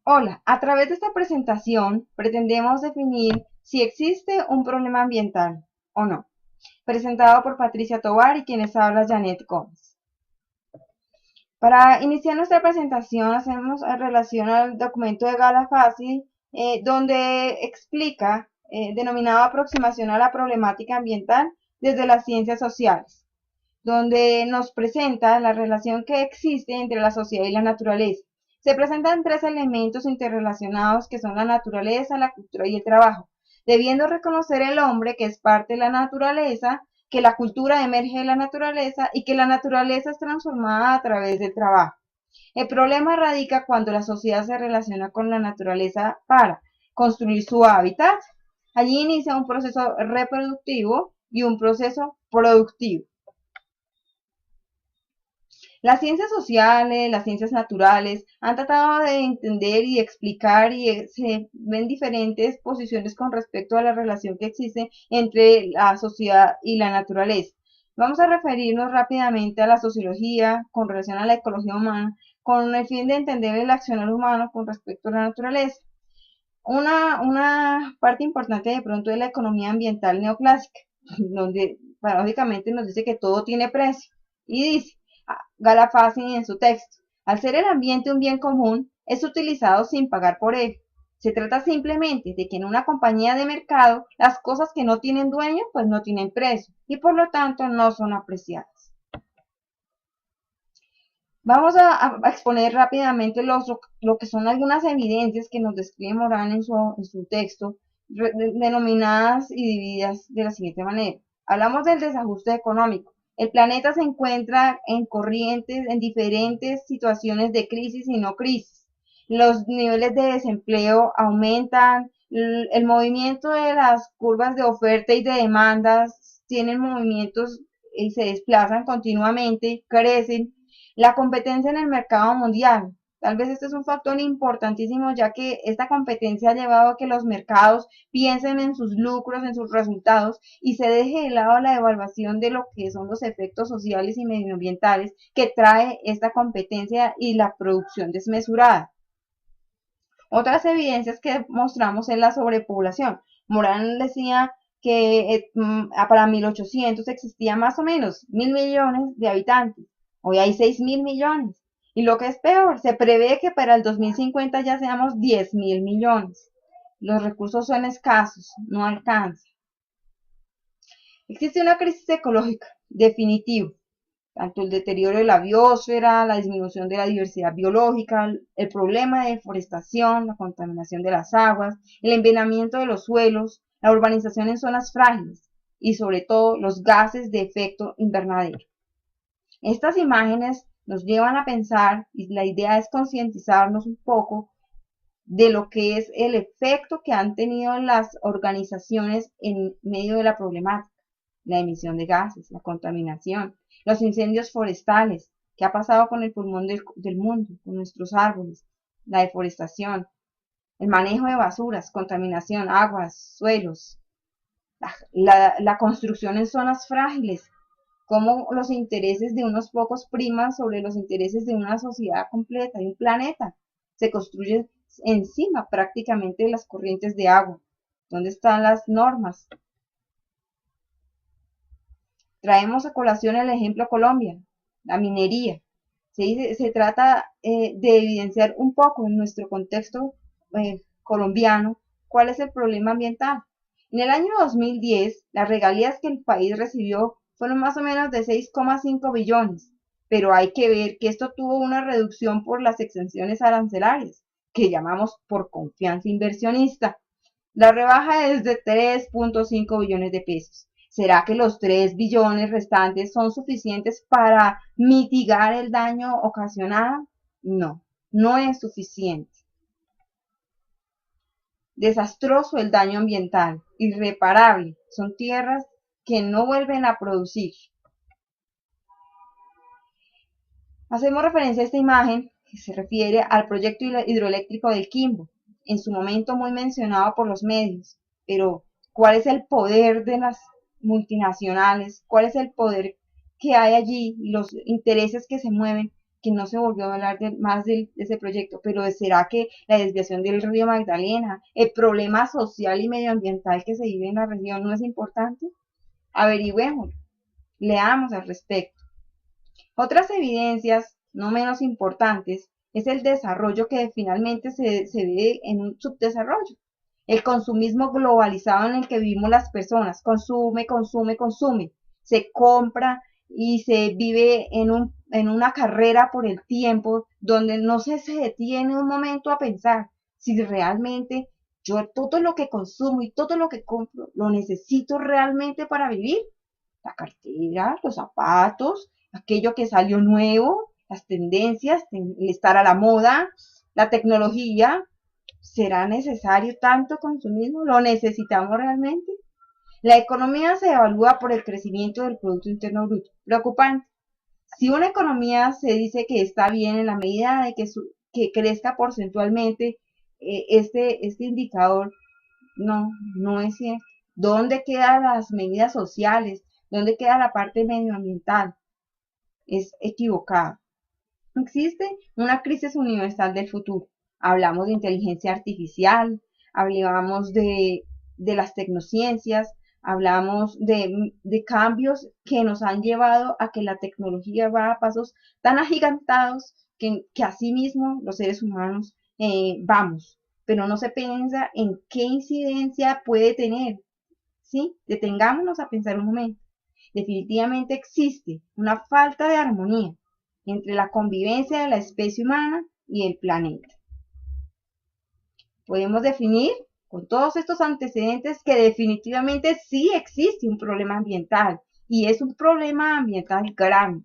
Hola, a través de esta presentación pretendemos definir si existe un problema ambiental o no. Presentado por Patricia Tovar y quienes habla Janet Gómez. Para iniciar nuestra presentación hacemos relación al documento de Galafasi, donde explica, denominado Aproximación a la Problemática Ambiental desde las Ciencias Sociales, donde nos presenta la relación que existe entre la sociedad y la naturaleza. Se presentan tres elementos interrelacionados que son la naturaleza, la cultura y el trabajo, debiendo reconocer el hombre que es parte de la naturaleza, que la cultura emerge de la naturaleza y que la naturaleza es transformada a través del trabajo. El problema radica cuando la sociedad se relaciona con la naturaleza para construir su hábitat. Allí inicia un proceso reproductivo y un proceso productivo. Las ciencias sociales, las ciencias naturales han tratado de entender y explicar y se ven diferentes posiciones con respecto a la relación que existe entre la sociedad y la naturaleza. Vamos a referirnos rápidamente a la sociología con relación a la ecología humana, con el fin de entender el accionar humano con respecto a la naturaleza. Una parte importante de pronto es la economía ambiental neoclásica, donde paradójicamente nos dice que todo tiene precio. Y dice, Galafasi en su texto, al ser el ambiente un bien común, es utilizado sin pagar por él. Se trata simplemente de que en una compañía de mercado las cosas que no tienen dueño pues no tienen precio y por lo tanto no son apreciadas. Vamos a exponer rápidamente lo que son algunas evidencias que nos describe Morán en su texto, denominadas y divididas de la siguiente manera. Hablamos del desajuste económico. El planeta se encuentra en corrientes, en diferentes situaciones de crisis y no crisis. Los niveles de desempleo aumentan, el movimiento de las curvas de oferta y de demandas tienen movimientos y se desplazan continuamente, crecen. La competencia en el mercado mundial. Tal vez este es un factor importantísimo, ya que esta competencia ha llevado a que los mercados piensen en sus lucros, en sus resultados, y se deje de lado la evaluación de lo que son los efectos sociales y medioambientales que trae esta competencia y la producción desmesurada. Otras evidencias que mostramos es la sobrepoblación. Morán decía que para 1800 existía más o menos 1.000 millones de habitantes. Hoy hay 6.000 millones. Y lo que es peor, se prevé que para el 2050 ya seamos 10.000 millones. Los recursos son escasos, no alcanzan. Existe una crisis ecológica, definitivo. Tanto el deterioro de la biosfera, la disminución de la diversidad biológica, el problema de deforestación, la contaminación de las aguas, el envenenamiento de los suelos, la urbanización en zonas frágiles y sobre todo los gases de efecto invernadero. Estas imágenes nos llevan a pensar y la idea es concientizarnos un poco de lo que es el efecto que han tenido las organizaciones en medio de la problemática, la emisión de gases, la contaminación, los incendios forestales, qué ha pasado con el pulmón del mundo, con nuestros árboles, la deforestación, el manejo de basuras, contaminación, aguas, suelos, la construcción en zonas frágiles, cómo los intereses de unos pocos priman sobre los intereses de una sociedad completa, de un planeta. Se construye encima prácticamente de las corrientes de agua. ¿Dónde están las normas? Traemos a colación el ejemplo Colombia, la minería. Se trata de evidenciar un poco en nuestro contexto colombiano cuál es el problema ambiental. En el año 2010, las regalías que el país recibió fueron más o menos de 6,5 billones, pero hay que ver que esto tuvo una reducción por las exenciones arancelarias, que llamamos por confianza inversionista. La rebaja es de 3,5 billones de pesos. ¿Será que los 3 billones restantes son suficientes para mitigar el daño ocasionado? No, no es suficiente. Desastroso el daño ambiental, irreparable. Son tierras que no vuelven a producir. Hacemos referencia a esta imagen que se refiere al proyecto hidroeléctrico del Quimbo, en su momento muy mencionado por los medios, pero ¿cuál es el poder de las multinacionales? ¿Cuál es el poder que hay allí? Los intereses que se mueven que no se volvió a hablar más de ese proyecto, pero ¿será que la desviación del río Magdalena, el problema social y medioambiental que se vive en la región no es importante? Averigüemos, leamos al respecto. Otras evidencias, no menos importantes, es el desarrollo que finalmente se ve en un subdesarrollo. El consumismo globalizado en el que vivimos las personas, consume, consume, consume, se compra y se vive en una carrera por el tiempo donde no se detiene un momento a pensar si realmente yo todo lo que consumo y todo lo que compro lo necesito realmente para vivir. La cartera, los zapatos, aquello que salió nuevo, las tendencias, el estar a la moda, la tecnología. ¿Será necesario tanto consumismo? ¿Lo necesitamos realmente? La economía se evalúa por el crecimiento del Producto Interno Bruto. Preocupante. Si una economía se dice que está bien en la medida de que crezca porcentualmente este indicador, no es cierto. ¿Dónde quedan las medidas sociales? ¿Dónde queda la parte medioambiental? Es equivocado. Existe una crisis universal del futuro. Hablamos de inteligencia artificial, hablamos de las tecnociencias, hablamos de cambios que nos han llevado a que la tecnología va a pasos tan agigantados que así mismo los seres humanos vamos, pero no se piensa en qué incidencia puede tener. ¿Sí? Detengámonos a pensar un momento. Definitivamente existe una falta de armonía entre la convivencia de la especie humana y el planeta. Podemos definir con todos estos antecedentes que definitivamente sí existe un problema ambiental y es un problema ambiental grande.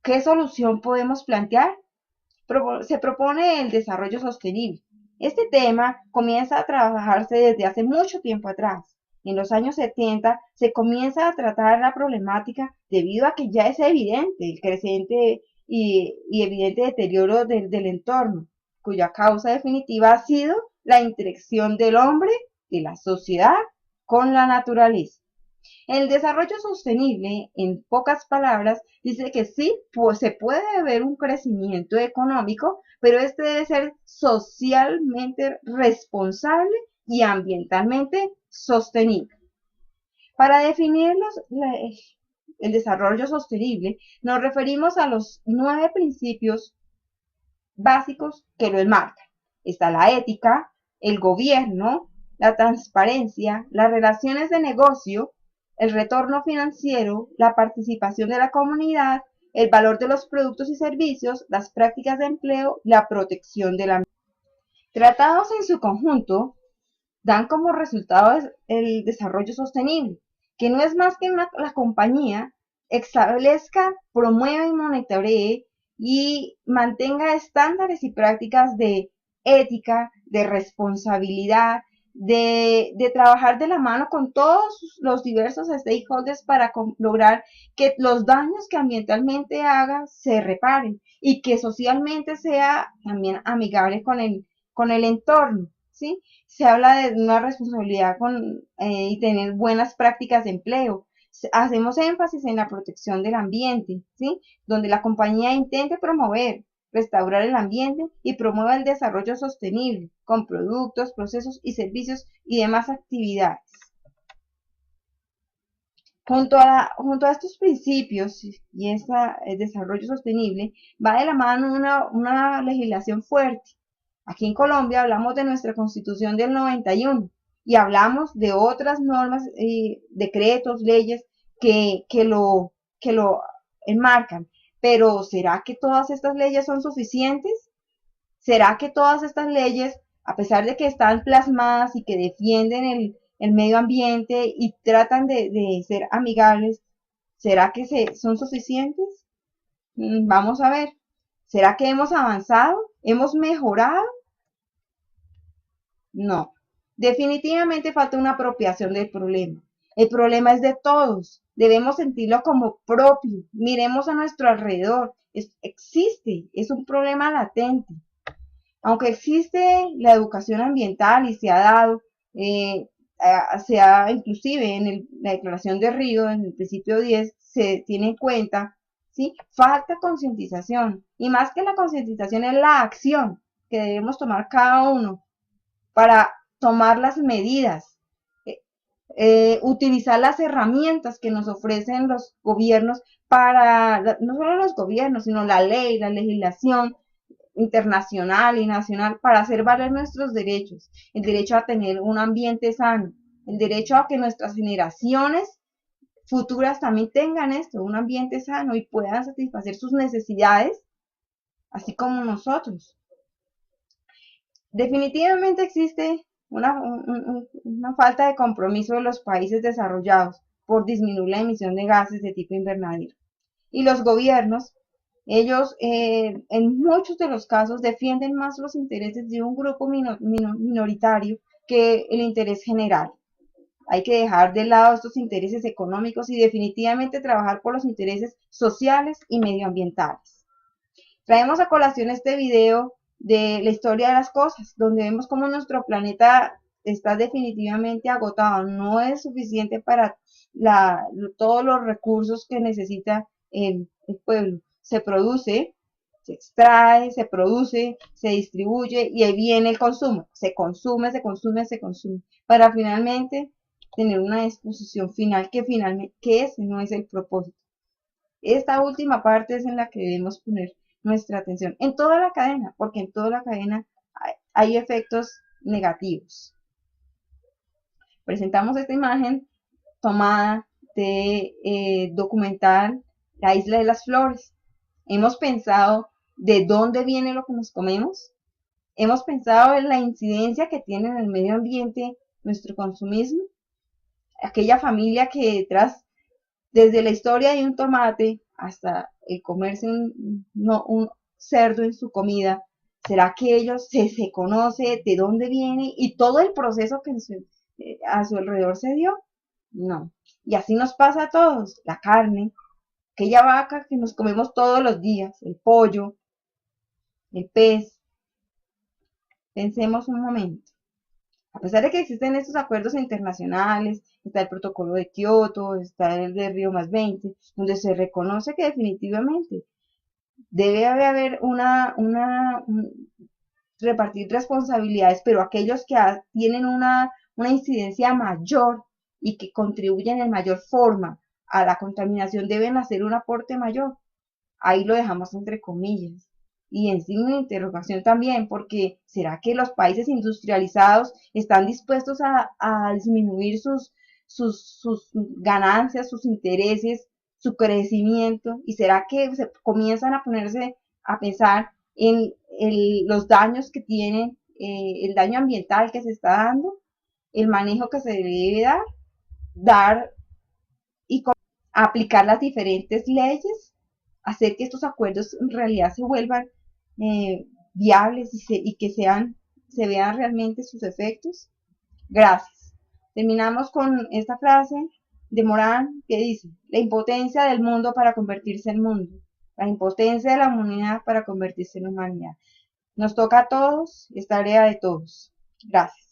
¿Qué solución podemos plantear? Se propone el desarrollo sostenible. Este tema comienza a trabajarse desde hace mucho tiempo atrás. En los años 70 se comienza a tratar la problemática debido a que ya es evidente el creciente y evidente deterioro del entorno, cuya causa definitiva ha sido la interacción del hombre y la sociedad con la naturaleza. El desarrollo sostenible, en pocas palabras, dice que sí, pues se puede ver un crecimiento económico, pero este debe ser socialmente responsable y ambientalmente sostenible. Para definir el desarrollo sostenible, nos referimos a los 9 principios básicos que lo enmarcan. Está la ética, el gobierno, la transparencia, las relaciones de negocio, el retorno financiero, la participación de la comunidad, el valor de los productos y servicios, las prácticas de empleo, la protección del ambiente. Tratados en su conjunto, dan como resultado el desarrollo sostenible, que no es más que la compañía establezca, promueva y monitoree y mantenga estándares y prácticas de ética, de responsabilidad, de trabajar de la mano con todos los diversos stakeholders para lograr que los daños que ambientalmente haga se reparen y que socialmente sea también amigable con el entorno, ¿sí? Se habla de una responsabilidad y tener buenas prácticas de empleo. Hacemos énfasis en la protección del ambiente, ¿sí? Donde la compañía intente promover, restaurar el ambiente y promueva el desarrollo sostenible con productos, procesos y servicios y demás actividades. Junto a estos principios y el desarrollo sostenible, va de la mano una legislación fuerte. Aquí en Colombia hablamos de nuestra Constitución del 91 y hablamos de otras normas, decretos, leyes que lo enmarcan. Pero ¿será que todas estas leyes son suficientes? ¿Será que todas estas leyes, a pesar de que están plasmadas y que defienden el medio ambiente y tratan de ser amigables, ¿será que son suficientes? Vamos a ver. ¿Será que hemos avanzado? ¿Hemos mejorado? No, definitivamente falta una apropiación del problema. El problema es de todos. Debemos sentirlo como propio. Miremos a nuestro alrededor. Existe, es un problema latente. Aunque existe la educación ambiental y se ha dado, inclusive en la Declaración de Río, en el principio 10, se tiene en cuenta ¿sí? Falta concientización, y más que la concientización es la acción que debemos tomar cada uno para tomar las medidas, utilizar las herramientas que nos ofrecen los gobiernos para, no solo los gobiernos, sino la ley, la legislación internacional y nacional para hacer valer nuestros derechos, el derecho a tener un ambiente sano, el derecho a que nuestras generaciones futuras también tengan esto, un ambiente sano y puedan satisfacer sus necesidades, así como nosotros. Definitivamente existe una falta de compromiso de los países desarrollados por disminuir la emisión de gases de tipo invernadero. Y los gobiernos, ellos en muchos de los casos defienden más los intereses de un grupo minoritario que el interés general. Hay que dejar de lado estos intereses económicos y definitivamente trabajar por los intereses sociales y medioambientales. Traemos a colación este video de la historia de las cosas, donde vemos cómo nuestro planeta está definitivamente agotado, no es suficiente para todos los recursos que necesita el pueblo. Se produce, se extrae, se produce, se distribuye y ahí viene el consumo. Se consume, se consume, se consume, para finalmente tener una disposición final que ese no es el propósito. Esta última parte es en la que debemos poner nuestra atención en toda la cadena, porque en toda la cadena hay efectos negativos. Presentamos esta imagen tomada de documental La Isla de las Flores. Hemos pensado de dónde viene lo que nos comemos. Hemos pensado en la incidencia que tiene en el medio ambiente nuestro consumismo. Aquella familia que detrás, desde la historia de un tomate hasta el comerse un cerdo en su comida, ¿será que ellos se conoce de dónde viene y todo el proceso que a su alrededor se dio? No. Y así nos pasa a todos. La carne, aquella vaca que nos comemos todos los días, el pollo, el pez. Pensemos un momento. A pesar de que existen estos acuerdos internacionales, está el protocolo de Kioto, está el de Río más 20, donde se reconoce que definitivamente debe haber repartir responsabilidades, pero aquellos que tienen una incidencia mayor y que contribuyen en mayor forma a la contaminación deben hacer un aporte mayor. Ahí lo dejamos entre comillas. Y en signo de interrogación también, porque ¿será que los países industrializados están dispuestos a disminuir sus ganancias, sus intereses, su crecimiento? ¿Y será que se comienzan a ponerse a pensar en los daños que tienen, el daño ambiental que se está dando, el manejo que se debe dar y aplicar las diferentes leyes, hacer que estos acuerdos en realidad se vuelvan viables y que se vean realmente sus efectos? Gracias. Terminamos con esta frase de Morán que dice: la impotencia del mundo para convertirse en mundo, la impotencia de la humanidad para convertirse en humanidad. Nos toca a todos, es tarea de todos. Gracias.